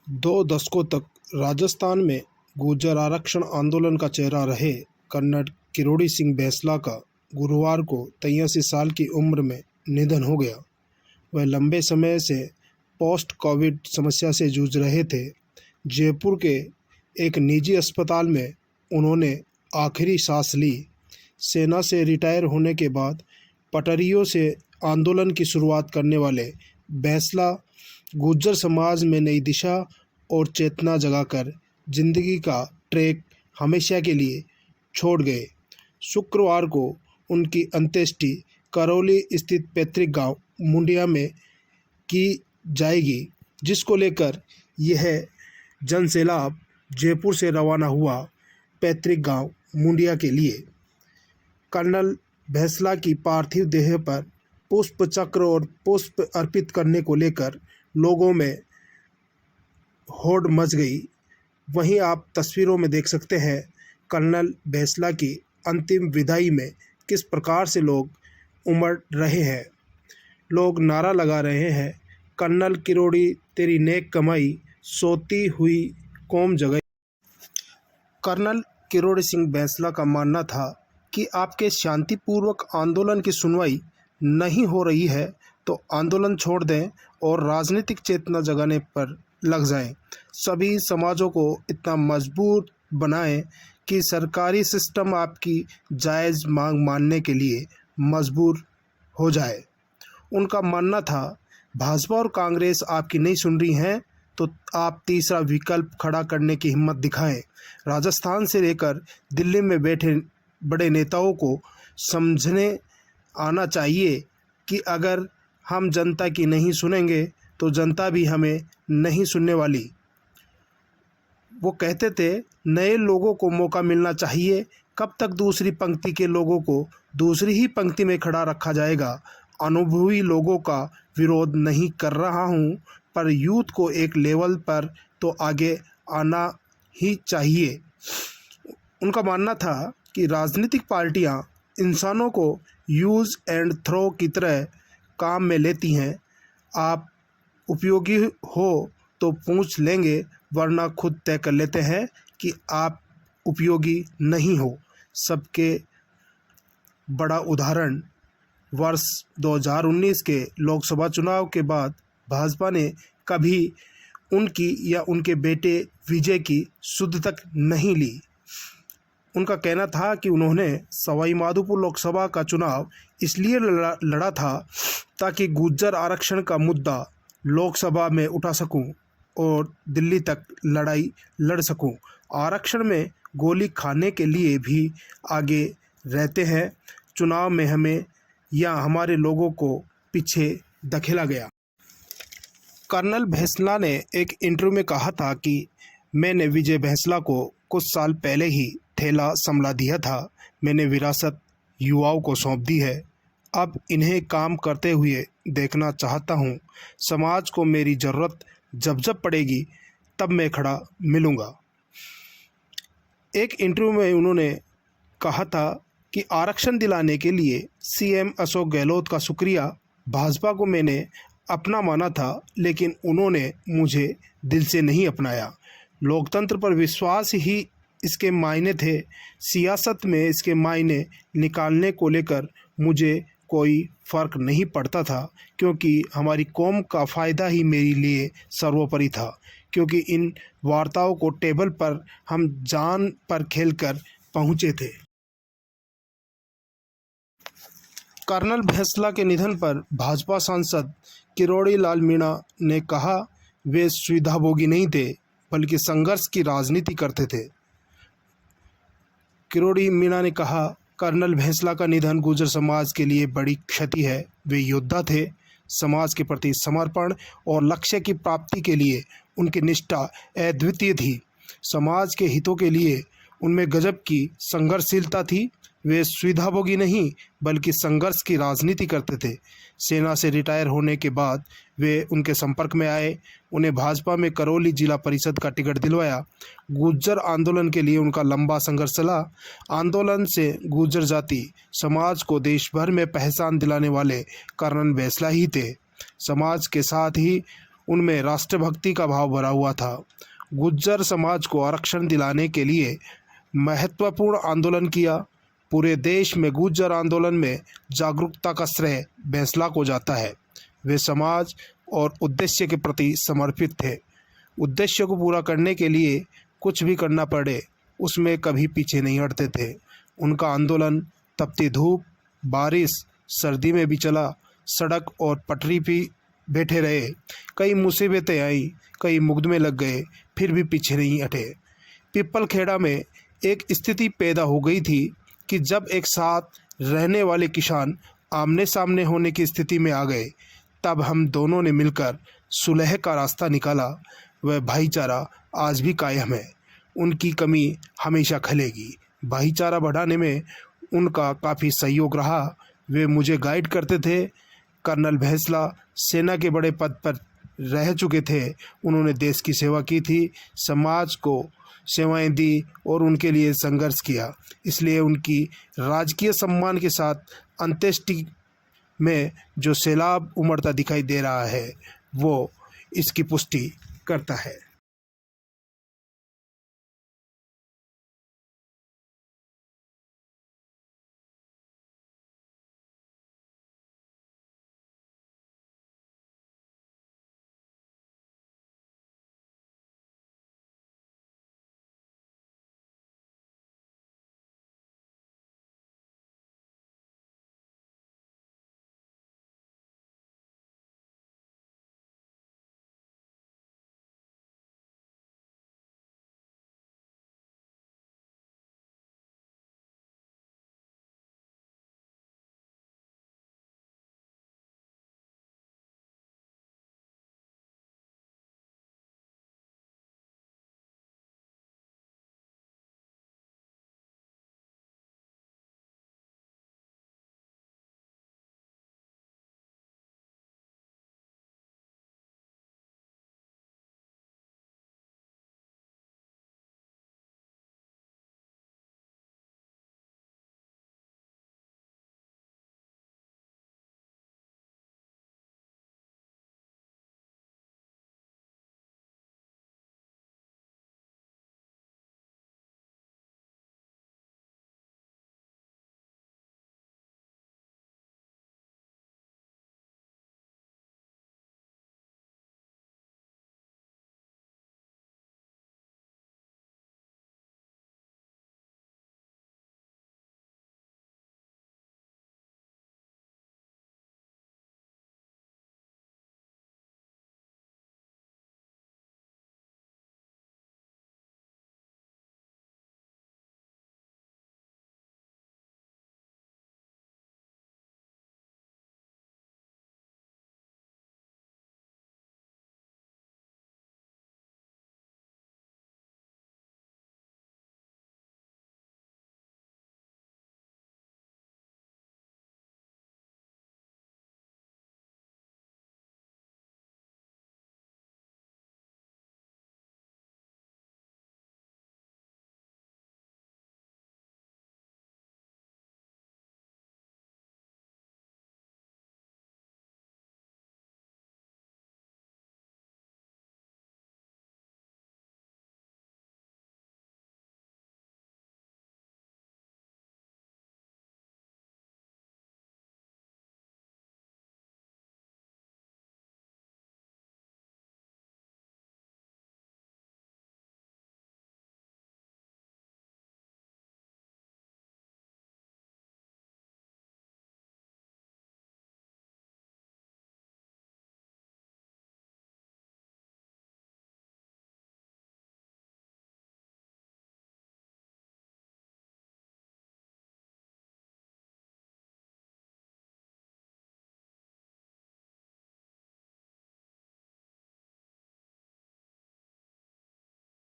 दो दशकों तक राजस्थान में गुर्जर आरक्षण आंदोलन का चेहरा रहे कर्नल किरोड़ी सिंह बैंसला का गुरुवार को 83 साल की उम्र में निधन हो गया। वह लंबे समय से पोस्ट कोविड समस्या से जूझ रहे थे। जयपुर के एक निजी अस्पताल में उन्होंने आखिरी सांस ली। सेना से रिटायर होने के बाद पटरियों से आंदोलन की शुरुआत करने वाले बैंसला गुर्जर समाज में नई दिशा और चेतना जगाकर जिंदगी का ट्रैक हमेशा के लिए छोड़ गए। शुक्रवार को उनकी अंत्येष्टि करौली स्थित पैतृक गांव मुंडिया में की जाएगी, जिसको लेकर यह जनसैलाब जयपुर से रवाना हुआ पैतृक गांव मुंडिया के लिए। कर्नल बैंसला की पार्थिव देह पर पुष्प चक्र और पुष्प अर्पित करने को लेकर लोगों में होड़ मच गई। वहीं आप तस्वीरों में देख सकते हैं कर्नल बैंसला की अंतिम विदाई में किस प्रकार से लोग उमड़ रहे हैं। लोग नारा लगा रहे हैं, कर्नल किरोड़ी तेरी नेक कमाई सोती हुई कौम जगाई। कर्नल किरोड़ी सिंह बैंसला का मानना था कि आपके शांतिपूर्वक आंदोलन की सुनवाई नहीं हो रही है तो आंदोलन छोड़ दें और राजनीतिक चेतना जगाने पर लग जाएं। सभी समाजों को इतना मजबूत बनाएं कि सरकारी सिस्टम आपकी जायज़ मांग मानने के लिए मजबूर हो जाए। उनका मानना था भाजपा और कांग्रेस आपकी नहीं सुन रही हैं तो आप तीसरा विकल्प खड़ा करने की हिम्मत दिखाएं। राजस्थान से लेकर दिल्ली में बैठे बड़े नेताओं को समझने आना चाहिए कि अगर हम जनता की नहीं सुनेंगे तो जनता भी हमें नहीं सुनने वाली। वो कहते थे नए लोगों को मौका मिलना चाहिए, कब तक दूसरी पंक्ति के लोगों को दूसरी ही पंक्ति में खड़ा रखा जाएगा। अनुभवी लोगों का विरोध नहीं कर रहा हूँ, पर यूथ को एक लेवल पर तो आगे आना ही चाहिए। उनका मानना था कि राजनीतिक पार्टियां इंसानों को यूज़ एंड थ्रो की तरह काम में लेती हैं। आप उपयोगी हो तो पूछ लेंगे, वरना खुद तय कर लेते हैं कि आप उपयोगी नहीं हो। सबके बड़ा उदाहरण वर्ष 2019 के लोकसभा चुनाव के बाद भाजपा ने कभी उनकी या उनके बेटे विजय की सुध तक नहीं ली। उनका कहना था कि उन्होंने सवाई माधोपुर लोकसभा का चुनाव इसलिए लड़ा था ताकि गुर्जर आरक्षण का मुद्दा लोकसभा में उठा सकूं और दिल्ली तक लड़ाई लड़ सकूं। आरक्षण में गोली खाने के लिए भी आगे रहते हैं। चुनाव में हमें या हमारे लोगों को पीछे धकेला गया। कर्नल बैंसला ने एक इंटरव्यू में कहा था कि मैंने विजय बैंसला को कुछ साल पहले ही थैला संभला दिया था। मैंने विरासत युवाओं को सौंप दी है। अब इन्हें काम करते हुए देखना चाहता हूँ। समाज को मेरी ज़रूरत जब जब पड़ेगी तब मैं खड़ा मिलूँगा। एक इंटरव्यू में उन्होंने कहा था कि आरक्षण दिलाने के लिए सीएम अशोक गहलोत का शुक्रिया। भाजपा को मैंने अपना माना था, लेकिन उन्होंने मुझे दिल से नहीं अपनाया। लोकतंत्र पर विश्वास ही इसके मायने थे। सियासत में इसके मायने निकालने को लेकर मुझे कोई फ़र्क नहीं पड़ता था, क्योंकि हमारी कौम का फ़ायदा ही मेरे लिए सर्वोपरि था। क्योंकि इन वार्ताओं को टेबल पर हम जान पर खेलकर पहुँचे थे। कर्नल बैंसला के निधन पर भाजपा सांसद किरोड़ी लाल मीणा ने कहा, वे सुविधाभोगी नहीं थे बल्कि संघर्ष की राजनीति करते थे। किरोड़ी मीणा ने कहा, कर्नल बैंसला का निधन गुर्जर समाज के लिए बड़ी क्षति है। वे योद्धा थे। समाज के प्रति समर्पण और लक्ष्य की प्राप्ति के लिए उनकी निष्ठा अद्वितीय थी। समाज के हितों के लिए उनमें गजब की संघर्षशीलता थी। वे सुविधाभोगी नहीं बल्कि संघर्ष की राजनीति करते थे। सेना से रिटायर होने के बाद वे उनके संपर्क में आए। उन्हें भाजपा में करौली जिला परिषद का टिकट दिलवाया। गुर्जर आंदोलन के लिए उनका लंबा संघर्ष चला। आंदोलन से गुर्जर जाति समाज को देश भर में पहचान दिलाने वाले कर्नल बैंसला ही थे। समाज के साथ ही उनमें राष्ट्रभक्ति का भाव भरा हुआ था। गुज्जर समाज को आरक्षण दिलाने के लिए महत्वपूर्ण आंदोलन किया। पूरे देश में गुज्जर आंदोलन में जागरूकता का श्रेय बैंसला को जाता है। वे समाज और उद्देश्य के प्रति समर्पित थे। उद्देश्य को पूरा करने के लिए कुछ भी करना पड़े, उसमें कभी पीछे नहीं हटते थे। उनका आंदोलन तपती धूप, बारिश, सर्दी में भी चला। सड़क और पटरी पे बैठे रहे। कई मुसीबतें आई, कई मुकदमे लग गए, फिर भी पीछे नहीं हटे। पिपल खेड़ा में एक स्थिति पैदा हो गई थी कि जब एक साथ रहने वाले किसान आमने सामने होने की स्थिति में आ गए, तब हम दोनों ने मिलकर सुलह का रास्ता निकाला। वह भाईचारा आज भी कायम है। उनकी कमी हमेशा खलेगी। भाईचारा बढ़ाने में उनका काफ़ी सहयोग रहा। वे मुझे गाइड करते थे। कर्नल बैंसला सेना के बड़े पद पर रह चुके थे। उन्होंने देश की सेवा की थी, समाज को सेवाएं दी और उनके लिए संघर्ष किया। इसलिए उनकी राजकीय सम्मान के साथ अंत्येष्टि में जो सैलाब उमड़ता दिखाई दे रहा है, वो इसकी पुष्टि करता है।